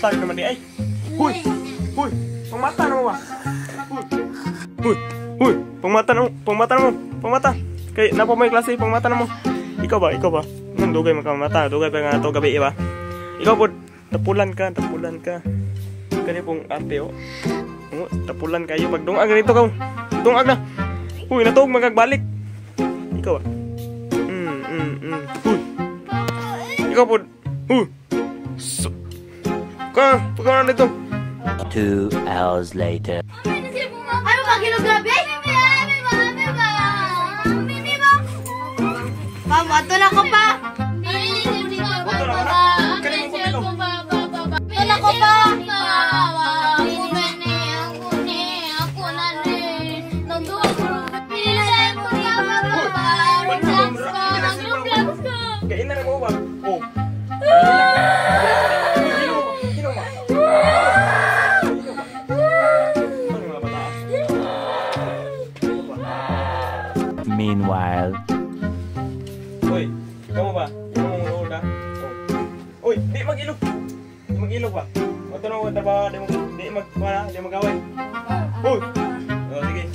start naman di ay. Huy. Huy. Pangmata naman ba? Huy. Huy. Pangmata mo. Pangmata. Kay napa mo klase pangmata na mo. Ikaw ba? Nang dugay makamata, dugay pa nga to gabi ba? Ikaw po tapulan ka. Kani pong ate oh. Tapulan kayo magdungag rito ka. Dungag na. Huy, natog magagbalik. Ikaw ah. Huy. Ikaw po. Huy. Pagkawan dito. 2 hours later. Ano ba ginugrabe? Mama, ato na ko pa. Ato na ko pa. Kainan na mo ba? Oh. Meanwhile. Uy, ikaw mo ba? Ikaw mo ulo na? Oh. Uy, di mag-ilog. Di mag-ilog ba? Ito na mo trabaho, di mag-away. Uy! Oh, sige.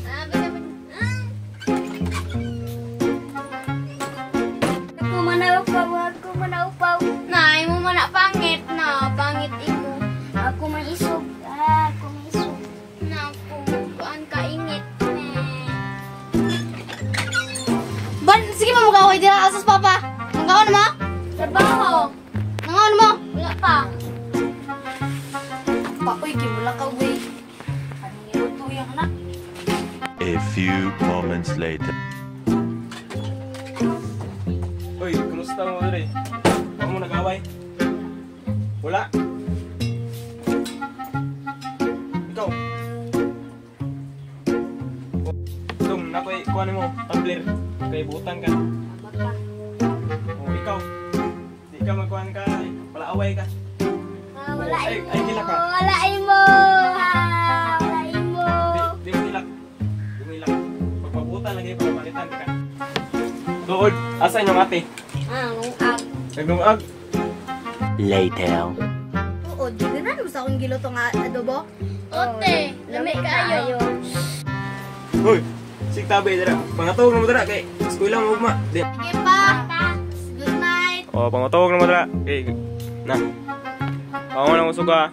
Ako manaupaw. Nay, mo man na pangit na. Pangit imo. Ako man isog. Ako man isog. Na ako kuan kaingit. Ban, sige mo mag-away dira asas papa. Nangaon mo? Trabaho. Nangaon mo? Wala pa. Paoy kimula ka way. Ano yung tuyang anak? A few moments later. Uy, kumusta mo diri? Huwag mo nag-away? Wala? Ikaw? Dong, nakoy, kuhanin mo, tumbler. Kay butang ka. Oh, ikaw? Di ka magkuhan ka, wala away ka. Wala Ay, imo. ay, gila ka. Wala imo. Wala imo. Di mo ilak. Pagpabutan lagi para malitan ka. Dood, asan yung ate? Nungag. Nagdungag? Later. Oo, di na mo sa akong giluto nga adobo. Ote, lami kayo. Uy, sig tabi dira. Pangatawag na mo dira kay eskwela mo ugma. Di. Sige pa. Good night. Oh, pangatawag na mo dira. Kay na. Pango na mo suga.